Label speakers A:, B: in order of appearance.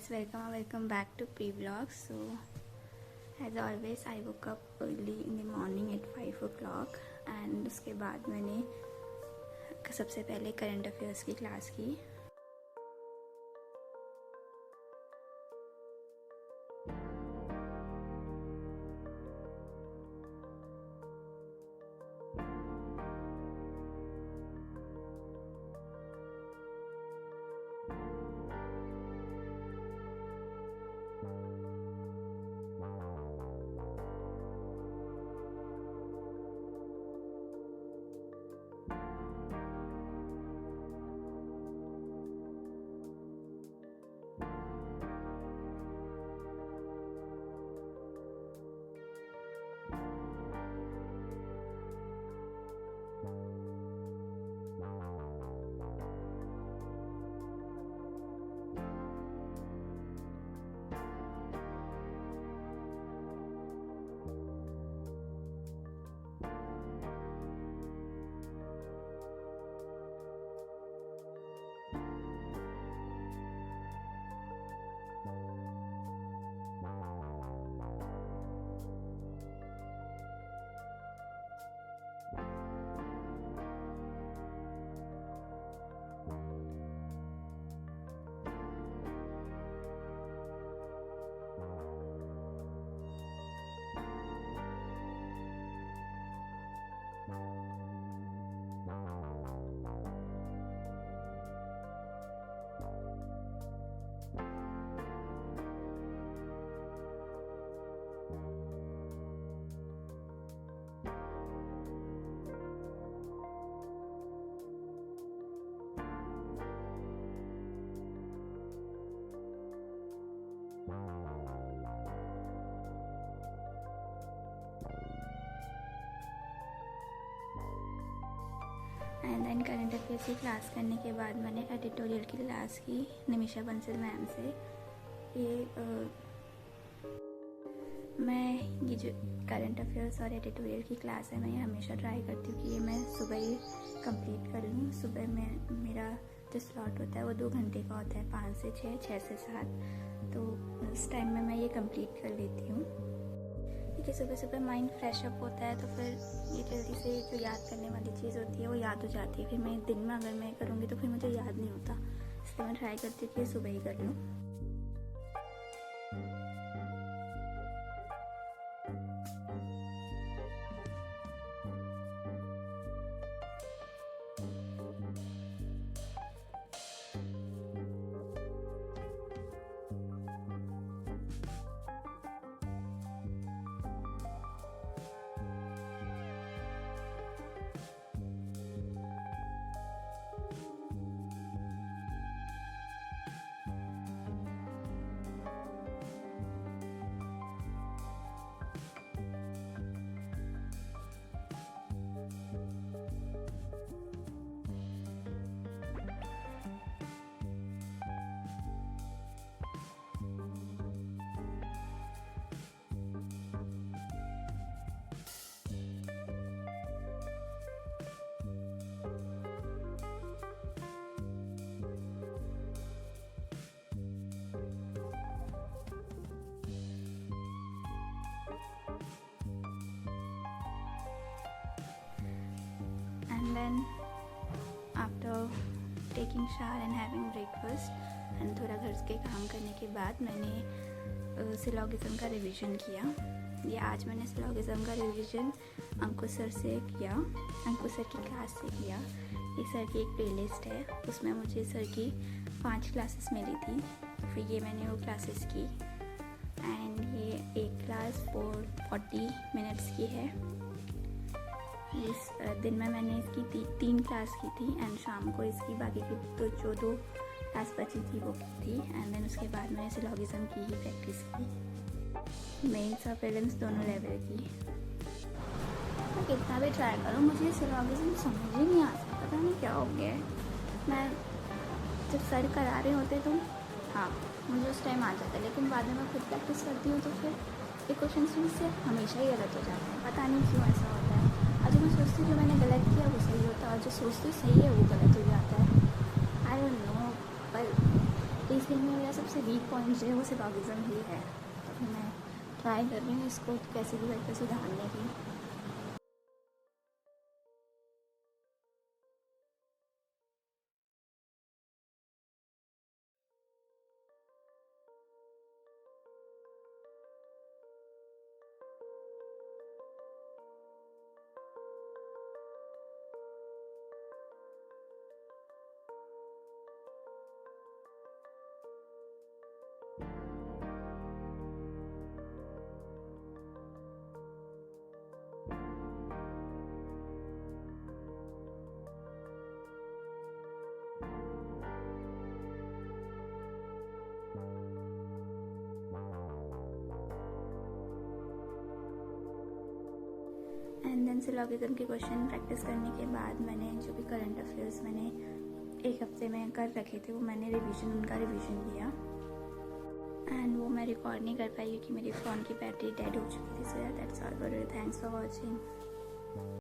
A: guys, welcome back to P-Vlog. So as always I woke up early in the morning at 5 o'clock and उसके बाद मैंने सबसे पहले current affairs की class की। एंड देन करंट अफेयर्स की class करने के बाद मैंने एडिटोरियल की क्लास की निमिषा बंसल मैम से। ये जो करंट अफेयर्स और एडिटोरियल की क्लास है, मैं ये हमेशा ट्राई करती हूँ कि ये मैं सुबह ही कंप्लीट कर लूँ। सुबह में मेरा जो स्लॉट होता है वो 2 घंटे का होता है, 5 से 6, 6 से 7, तो उस टाइम में मैं ये कंप्लीट कर लेती हूँ क्योंकि सुबह सुबह माइंड फ्रेश अप होता है, तो फिर ये जल्दी से जो याद करने वाली चीज़ होती है वो याद हो जाती है। फिर मैं दिन में अगर मैं करूँगी तो फिर मुझे याद नहीं होता, इसलिए मैं ट्राई करती हूँ कि सुबह ही कर लूँ। And then after taking shower and having breakfast and थोड़ा घर के काम करने के बाद मैंने सिलोगिज्म का रिवीजन किया। ये आज मैंने सिलोगिज्म का रिवीजन अंकुश सर से किया, अंकुश सर की क्लास से किया। ये सर की एक प्लेलिस्ट है, उसमें मुझे सर की 5 क्लासेस मिली थी, फिर ये मैंने वो क्लासेस की। एंड ये एक क्लास 40 मिनट्स की है। इस दिन में मैंने इसकी 3 क्लास की थी एंड शाम को इसकी बाकी की जो 2 क्लास बची थी वो की थी। एंड देन उसके बाद मैंने सिलोगिज्म की ही प्रैक्टिस की, मेन्स और प्रीलिम्स दोनों लेवल की। मैं कितना भी ट्राई करूँ मुझे सिलोगिज्म समझ ही नहीं आता, पता नहीं क्या हो गया है। मैं जब सर करा रहे होते तो हाँ मुझे उस टाइम आ जाता है, लेकिन बाद में मैं खुद प्रैक्टिस करती हूँ तो फिर ये क्वेश्चन मुझसे हमेशा ही गलत हो जाते हैं, पता नहीं क्यों ऐसा होता है। और जो मैं सोचती हूँ जो मैंने गलत किया वो सही होता है, और जो सोचती हूँ सही है वो गलत हो जाता है। आई डोंट नो, पर तो इसलिए मेरा सबसे वीक पॉइंट जो है वो सिलॉगिज्म ही है। तो मैं ट्राई कर रही हूँ इसको कैसे भी करके सुधारने की। एंड देन सिलॉगिज्म के क्वेश्चन प्रैक्टिस करने के बाद मैंने जो भी करंट अफेयर्स मैंने एक हफ्ते में कर रखे थे वो मैंने उनका रिवीजन किया। एंड वो मैं रिकॉर्ड नहीं कर पाई क्योंकि मेरी फ़ोन की बैटरी डेड हो चुकी थी। So that's all for, thanks for watching.